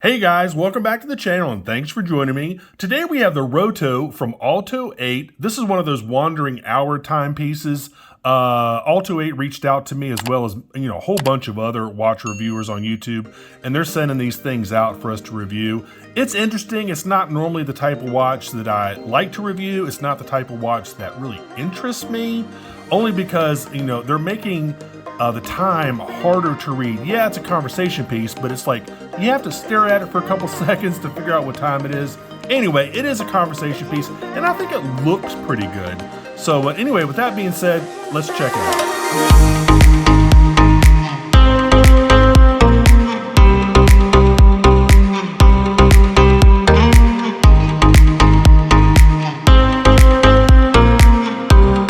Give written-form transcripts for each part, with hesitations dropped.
Hey guys, welcome back to the channel and thanks for joining me. Today we have the Roto from Olto-8. This is one of those wandering hour timepieces. Olto-8 reached out to me as well as a whole bunch of other watch reviewers on YouTube, and they're sending these things out for us to review. It's interesting. It's not normally the type of watch that I like to review. It's not the type of watch that really interests me, only because they're making the time harder to read. Yeah, it's a conversation piece, but it's like you have to stare at it for a couple seconds to figure out what time it is. Anyway, it is a conversation piece, and I think it looks pretty good. So anyway, with that being said, let's check it out.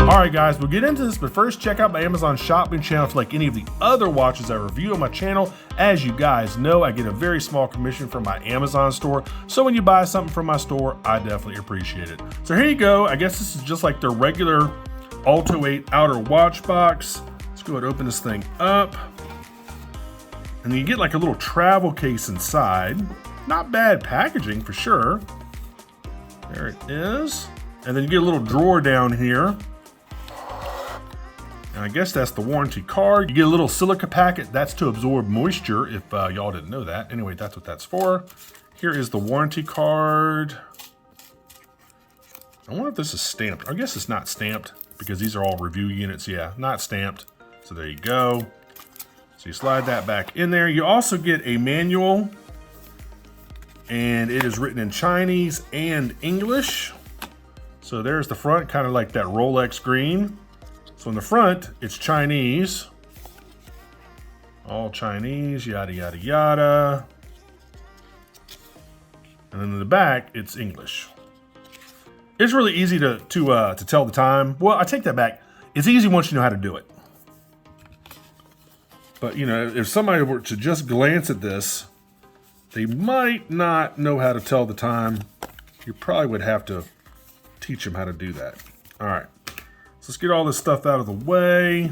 Alright guys, we'll get into this, but first check out my Amazon shopping channel for like any of the other watches I review on my channel. As you guys know, I get a very small commission from my Amazon store, so when you buy something from my store, I definitely appreciate it. So here you go. I guess this is just like the regular Olto-8 outer watch box. Let's go ahead and open this thing up. And then you get like a little travel case inside. Not bad packaging for sure. There it is. And then you get a little drawer down here. And I guess that's the warranty card. You get a little silica packet. That's to absorb moisture, if y'all didn't know that. Anyway, that's what that's for. Here is the warranty card. I wonder if this is stamped. I guess it's not stamped because these are all review units. Yeah, not stamped. So there you go. So you slide that back in there. You also get a manual, and it is written in Chinese and English. So there's the front, kind of like that Rolex green. So in the front, it's Chinese. All Chinese, yada, yada, yada. And then in the back, it's English. It's really easy to tell the time. Well, I take that back. It's easy once you know how to do it. But, if somebody were to just glance at this, they might not know how to tell the time. You probably would have to teach them how to do that. All right. Let's get all this stuff out of the way.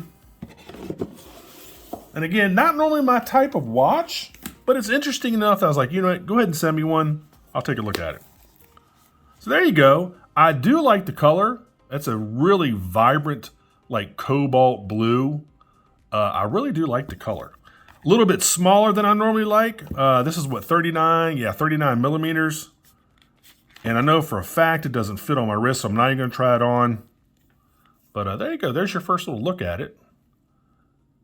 And again, not normally my type of watch, but it's interesting enough that I was like, you know what, go ahead and send me one. I'll take a look at it. So there you go. I do like the color. That's a really vibrant, like cobalt blue. I really do like the color. A little bit smaller than I normally like. This is what, 39? Yeah, 39 millimeters. And I know for a fact it doesn't fit on my wrist, so I'm not even gonna try it on. But there you go. There's your first little look at it.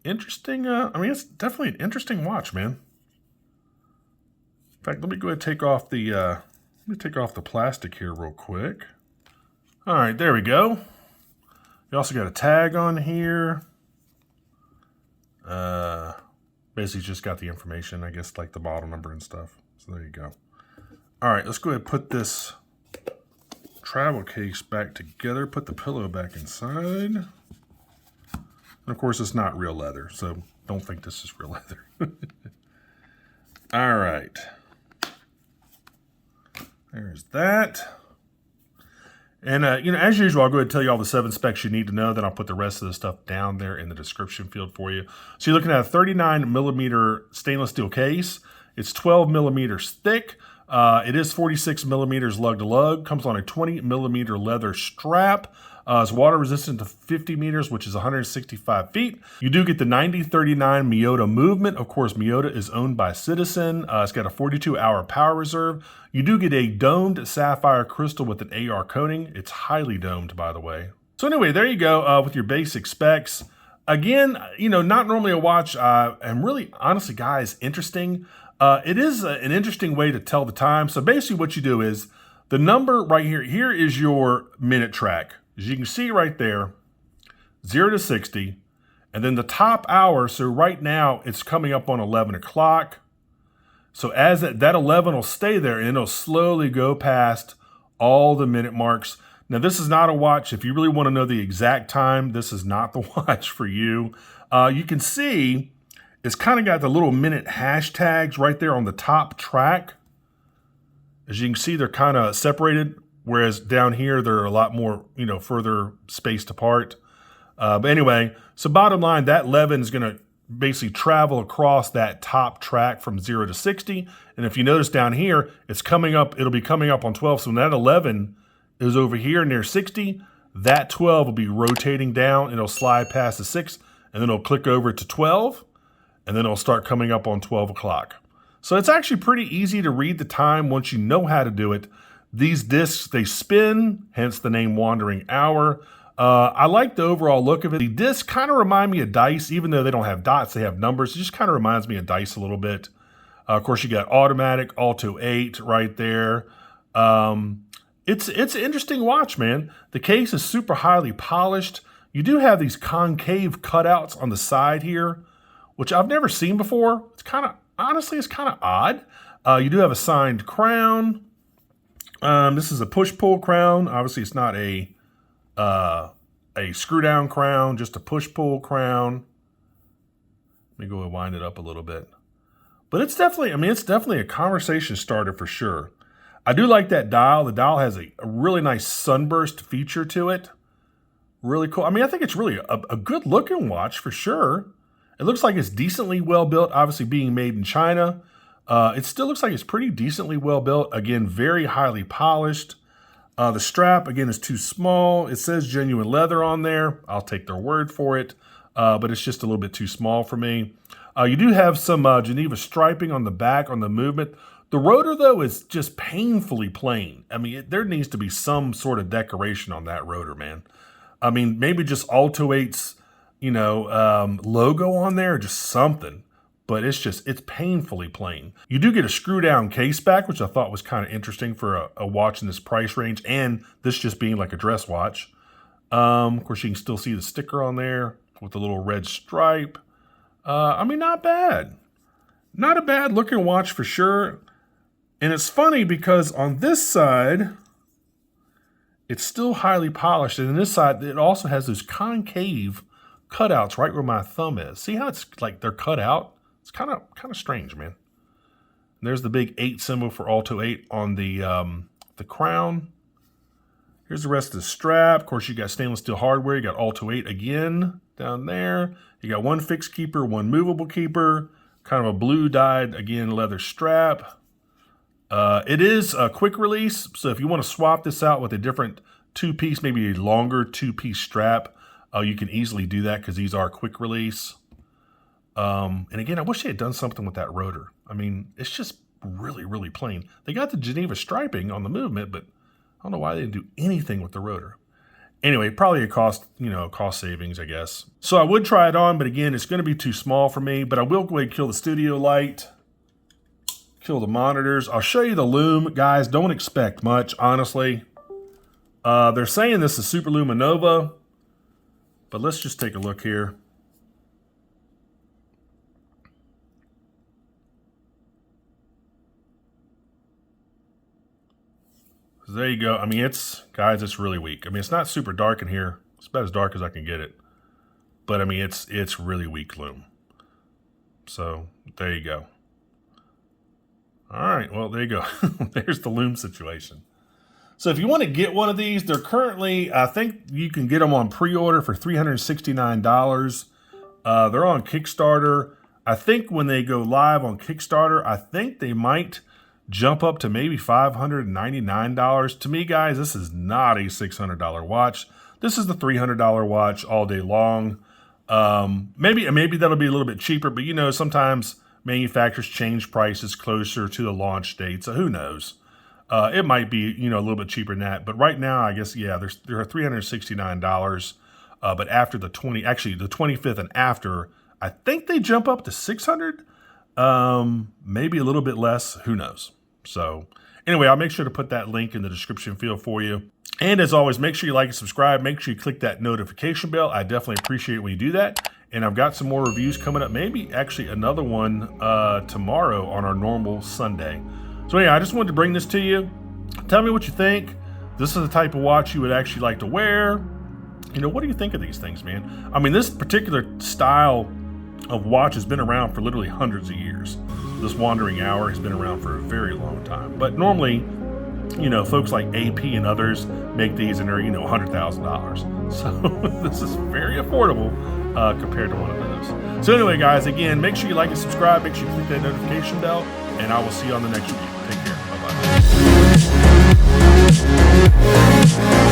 Interesting. I mean, it's definitely an interesting watch, man. In fact, let me go ahead and take off the plastic here real quick. All right, there we go. You also got a tag on here. Basically just got the information, I guess, like the model number and stuff. So there you go. All right, let's go ahead and put this travel case back together, put the pillow back inside. And of course, it's not real leather, so don't think this is real leather. All right. There's that. And, as usual, I'll go ahead and tell you all the 7 specs you need to know. Then I'll put the rest of the stuff down there in the description field for you. So you're looking at a 39 millimeter stainless steel case. It's 12 millimeters thick. It is 46 millimeters lug to lug. Comes on a 20 millimeter leather strap. It's water resistant to 50 meters, which is 165 feet. You do get the 9039 Miyota movement. Of course, Miyota is owned by Citizen. It's got a 42-hour power reserve. You do get a domed sapphire crystal with an AR coating. It's highly domed, by the way. So anyway, there you go with your basic specs. Again, not normally a watch. And really, honestly, guys, interesting. It is an interesting way to tell the time. So basically what you do is the number right here. Here is your minute track. As you can see right there, 0 to 60. And then the top hour. So right now it's coming up on 11 o'clock. So as that 11 will stay there and it'll slowly go past all the minute marks. Now this is not a watch. If you really want to know the exact time, this is not the watch for you. You can see it's kind of got the little minute hashtags right there on the top track. As you can see, they're kind of separated, whereas down here, they're a lot more, further spaced apart. But anyway, so bottom line, that 11 is going to basically travel across that top track from 0 to 60. And if you notice down here, it's coming up, it'll be coming up on 12. So when that 11 is over here near 60, that 12 will be rotating down and it'll slide past the 6, and then it'll click over to 12, and then it'll start coming up on 12 o'clock. So it's actually pretty easy to read the time once you know how to do it. These discs, they spin, hence the name Wandering Hour. I like the overall look of it. The discs kind of remind me of dice, even though they don't have dots, they have numbers. It just kind of reminds me of dice a little bit. Of course, you got automatic, Olto-8 right there. It's an interesting watch, man. The case is super highly polished. You do have these concave cutouts on the side here, which I've never seen before. It's kind of, honestly, it's kind of odd. You do have a signed crown. This is a push-pull crown. Obviously, it's not a screw-down crown, just a push-pull crown. Let me go and wind it up a little bit. But it's definitely, I mean, it's definitely a conversation starter for sure. I do like that dial. The dial has a really nice sunburst feature to it. Really cool. I mean, I think it's really a good-looking watch for sure. It looks like it's decently well-built, obviously being made in China. It still looks like it's pretty decently well-built. Again, very highly polished. The strap, again, is too small. It says genuine leather on there. I'll take their word for it, but it's just a little bit too small for me. You do have some Geneva striping on the back on the movement. The rotor, though, is just painfully plain. I mean, there needs to be some sort of decoration on that rotor, man. I mean, maybe just Olto-8's, logo on there, just something. But it's painfully plain. You do get a screw-down case back, which I thought was kind of interesting for a watch in this price range, and this just being like a dress watch. Of course, you can still see the sticker on there with the little red stripe. I mean, not bad. Not a bad looking watch for sure. And it's funny because on this side, it's still highly polished. And on this side, it also has those concave cutouts right where my thumb is. See how it's like they're cut out? It's kind of strange, man. And there's the big 8 symbol for Olto-8 on the crown. Here's the rest of the strap. Of course, you got stainless steel hardware. You got Olto-8 again down there. You got one fixed keeper, one movable keeper. Kind of a blue dyed, again, leather strap. It is a quick release, so if you want to swap this out with a different 2-piece, maybe a longer 2-piece strap, you can easily do that because these are quick release. And again, I wish they had done something with that rotor. I mean, it's just really, really plain. They got the Geneva striping on the movement, but I don't know why they didn't do anything with the rotor. Anyway, probably a cost savings, I guess. So I would try it on, but again, it's going to be too small for me. But I will go ahead and kill the studio light, kill the monitors. I'll show you the Lume, guys. Don't expect much, honestly. They're saying this is Super-LumiNova, but let's just take a look here. So there you go. I mean, guys, it's really weak. I mean, it's not super dark in here. It's about as dark as I can get it. But I mean, it's really weak Lume. So there you go. All right, well, there you go. There's the Lume situation. So if you want to get one of these, they're currently, I think you can get them on pre-order for $369. They're on Kickstarter. I think when they go live on Kickstarter, I think they might jump up to maybe $599. To me, guys, this is not a $600 watch. This is the $300 watch all day long. Maybe that'll be a little bit cheaper, but sometimes manufacturers change prices closer to the launch date, so who knows? It might be a little bit cheaper than that, but right now, I guess, yeah, they're $369. But after the 25th and after, I think they jump up to $600. Maybe a little bit less, who knows? So anyway, I'll make sure to put that link in the description field for you. And as always, make sure you like and subscribe. Make sure you click that notification bell. I definitely appreciate it when you do that. And I've got some more reviews coming up. Maybe actually another one tomorrow on our normal Sunday. So yeah, I just wanted to bring this to you. Tell me what you think. This is the type of watch you would actually like to wear. What do you think of these things, man? I mean, this particular style of watch has been around for literally hundreds of years. This Wandering Hour has been around for a very long time. But normally, folks like AP and others make these and they're, $100,000. So this is very affordable compared to one of those. videos. So anyway, guys, again, make sure you like and subscribe. Make sure you click that notification bell, and I will see you on the next review. Take care. Bye-bye.